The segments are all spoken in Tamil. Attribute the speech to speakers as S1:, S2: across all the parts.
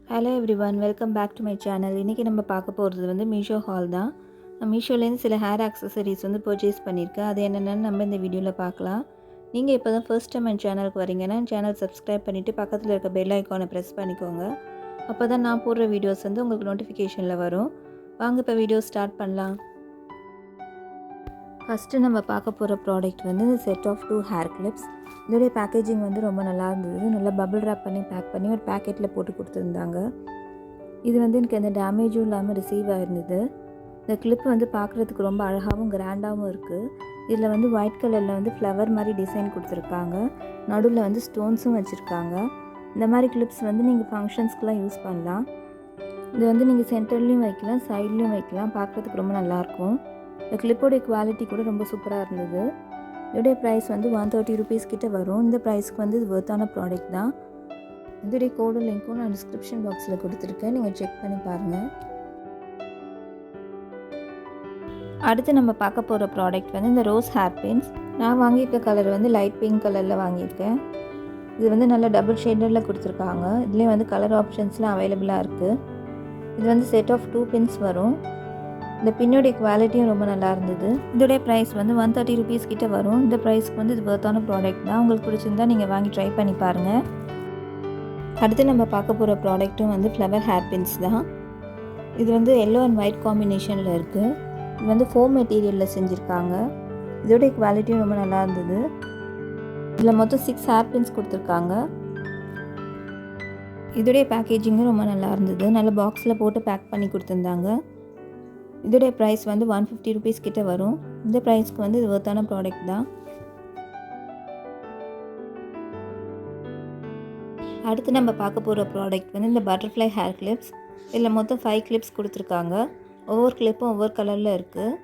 S1: Hello everyone, welcome back to my channel. இன்றைக்கி நம்ம பார்க்க போகிறது வந்து மீஷோ ஹால் தான். நான் மீஷோலேருந்து சில ஹேர் ஆக்சசரிஸ் வந்து பர்ச்சேஸ் பண்ணியிருக்கேன். அது என்னென்னு நம்ம இந்த வீடியோவில் பார்க்கலாம். நீங்கள் இப்போ தான் ஃபர்ஸ்ட் டைம் என் சேனலுக்கு வரீங்கன்னா சேனல் சப்ஸ்கிரைப் பண்ணிவிட்டு பக்கத்தில் இருக்க பெல் ஐக்கானை ப்ரெஸ் பண்ணிக்கோங்க. அப்போ தான் நான் போடுற வீடியோஸ் வந்து உங்களுக்கு நோட்டிஃபிகேஷனில் வரும். வாங்க இப்போ வீடியோ ஸ்டார்ட் பண்ணலாம். ஃபஸ்ட்டு நம்ம பார்க்க போகிற ப்ராடக்ட் வந்து இந்த செட் ஆஃப் 2 ஹேர் கிளிப்ஸ். இதோடைய பேக்கேஜிங் வந்து ரொம்ப நல்லா இருந்தது. நல்லா பபிள் ரேப் பண்ணி பேக் பண்ணி ஒரு பேக்கெட்டில் போட்டு கொடுத்துருந்தாங்க. இது வந்து எனக்கு எந்த டேமேஜும் இல்லாமல் ரிசீவ் ஆகிருந்தது. இந்த கிளிப் வந்து பார்க்குறதுக்கு ரொம்ப அழகாகவும் கிராண்டாகவும் இருக்குது. இதில் வந்து ஒயிட் கலரில் வந்து ஃப்ளவர் மாதிரி டிசைன் கொடுத்துருக்காங்க. நடுவில் வந்து ஸ்டோன்ஸும் வச்சுருக்காங்க. இந்த மாதிரி கிளிப்ஸ் வந்து நீங்கள் ஃபங்க்ஷன்ஸ்க்கெலாம் யூஸ் பண்ணலாம். இது வந்து நீங்கள் சென்டர்லேயும் வைக்கலாம், சைட்லேயும் வைக்கலாம். பார்க்குறதுக்கு ரொம்ப நல்லாயிருக்கும். இந்த கிளிப்போடைய குவாலிட்டி கூட ரொம்ப சூப்பராக இருந்தது. இதோடைய ப்ரைஸ் வந்து 130 ருபீஸ் கிட்ட வரும். இந்த ப்ரைஸ்க்கு வந்து இது ஒர்த்தான ப்ராடக்ட் தான். இதோடைய கோடு லிங்க்கும் நான் டிஸ்கிரிப்ஷன் பாக்ஸில் கொடுத்துருக்கேன், நீங்கள் செக் பண்ணி பாருங்கள். அடுத்து நம்ம பார்க்க போகிற ப்ராடக்ட் வந்து இந்த ரோஸ் ஹேர் பின்ஸ். நான் வாங்கியிருக்க கலர் வந்து லைட் பிங்க் கலரில் வாங்கியிருக்கேன். இது வந்து நல்ல டபுள் ஷேடரில் கொடுத்துருக்காங்க. இதுலேயும் வந்து கலர் ஆப்ஷன்ஸ்லாம் அவைலபிளாக இருக்குது. இது வந்து செட் ஆஃப் 2 பின்ஸ் வரும். இந்த பின்னோடைய குவாலிட்டியும் ரொம்ப நல்லா இருந்தது. இதோடைய ப்ரைஸ் வந்து 130 ருபீஸ் கிட்ட வரும். இந்த ப்ரைஸ்க்கு வந்து இது ஒர்த்தான ப்ராடக்ட் தான். உங்களுக்கு பிடிச்சிருந்தா நீங்கள் வாங்கி ட்ரை பண்ணி பாருங்கள். அடுத்து நம்ம பார்க்க போகிற ப்ராடக்ட்டும் வந்து ஃப்ளவர் ஹேர் பின்ஸ் தான். இது வந்து எல்லோ அண்ட் ஒயிட் காம்பினேஷனில் இருக்குது. இது வந்து ஃபோம் மெட்டீரியலில் செஞ்சுருக்காங்க. இதோடைய குவாலிட்டியும் ரொம்ப நல்லா இருந்தது. இதில் மொத்தம் 6 ஹேர் பின்ஸ் கொடுத்துருக்காங்க. இதோடைய பேக்கேஜிங்கும் ரொம்ப நல்லா இருந்தது. நல்ல பாக்ஸில் போட்டு பேக் பண்ணி கொடுத்துருந்தாங்க. இதோடைய ப்ரைஸ் வந்து 150 ருபீஸ் கிட்ட வரும். இந்த ப்ரைஸ்க்கு வந்து இது ஒர்த்தான ப்ராடக்ட் தான். அடுத்து நம்ம பார்க்க போகிற ப்ராடக்ட் வந்து இந்த பட்டர்ஃப்ளை ஹேர் கிளிப்ஸ். இதில் மொத்தம் 5 கிளிப்ஸ் கொடுத்துருக்காங்க. ஒவ்வொரு கிளிப்பும் ஒவ்வொரு கலரில் இருக்குது.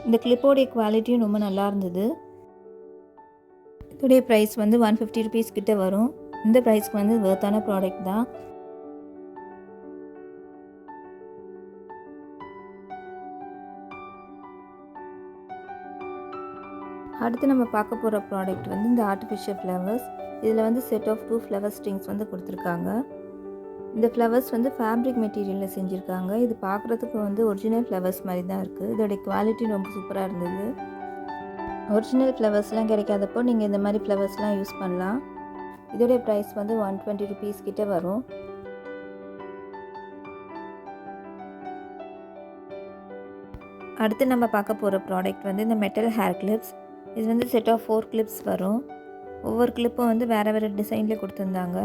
S1: இந்த கிளிப்போடைய குவாலிட்டியும் ரொம்ப நல்லா இருந்தது. இதோடைய ப்ரைஸ் வந்து 150 ருபீஸ் கிட்ட வரும். இந்த ப்ரைஸ்க்கு வந்து ஒர்த்தான ப்ராடக்ட் தான். அடுத்து நம்ம பார்க்க போகிற ப்ராடக்ட் வந்து இந்த ஆர்டிஃபிஷியல் ஃப்ளவர்ஸ். இதில் வந்து செட் ஆஃப் 2 ஃப்ளவர் ஸ்ட்ரிங்ஸ் வந்து கொடுத்துருக்காங்க. இந்த ஃப்ளவர்ஸ் வந்து ஃபேப்ரிக் மெட்டீரியலில் செஞ்சுருக்காங்க. இது பார்க்குறதுக்கு வந்து ஒரிஜினல் ஃப்ளவர்ஸ் மாதிரி தான் இருக்குது. இதோடைய குவாலிட்டி ரொம்ப சூப்பராக இருந்தது. ஒரிஜினல் ஃப்ளவர்ஸ்லாம் கிடைக்காதப்போ நீங்கள் இந்த மாதிரி ஃப்ளவர்ஸ்லாம் யூஸ் பண்ணலாம். இதோடைய ப்ரைஸ் வந்து 120 ருபீஸ் கிட்ட வரும். அடுத்து நம்ம பார்க்க போகிற ப்ராடக்ட் வந்து இந்த மெட்டல் ஹேர் கிளிப்ஸ். இது வந்து செட் ஆஃப் 4 கிளிப்ஸ் வரும். ஒவ்வொரு கிளிப்பும் வந்து வேறு வேறு டிசைனில் கொடுத்துருந்தாங்க.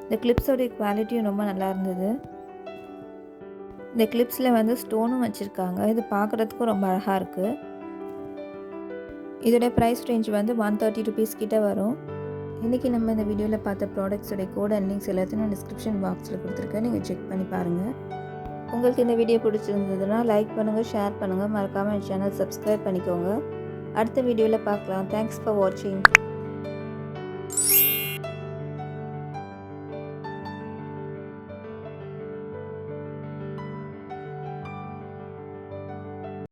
S1: இந்த கிளிப்ஸோடைய குவாலிட்டியும் ரொம்ப நல்லா இருந்தது. இந்த கிளிப்ஸில் வந்து ஸ்டோனும் வச்சுருக்காங்க. இது பார்க்குறதுக்கும் ரொம்ப அழகாக இருக்குது. இதோடைய ப்ரைஸ் ரேஞ்ச் வந்து 130 ருபீஸ் கிட்ட வரும். இன்றைக்கி நம்ம இந்த வீடியோவில் பார்த்த ப்ராடக்ட்ஸோடைய கோட் அண்ட் லிங்க்ஸ் எல்லாத்தையும் நான் டிஸ்கிரிப்ஷன் பாக்ஸில் கொடுத்துருக்கேன், நீங்கள் செக் பண்ணி பாருங்கள். உங்களுக்கு இந்த வீடியோ பிடிச்சிருந்ததுன்னா லைக் பண்ணுங்கள், ஷேர் பண்ணுங்கள், மறக்காமல் என் சேனல் சப்ஸ்கிரைப் பண்ணிக்கோங்க. அடுத்த வீடியோவில் பார்க்கலாம். தேங்க்ஸ் ஃபார் வாட்சிங்.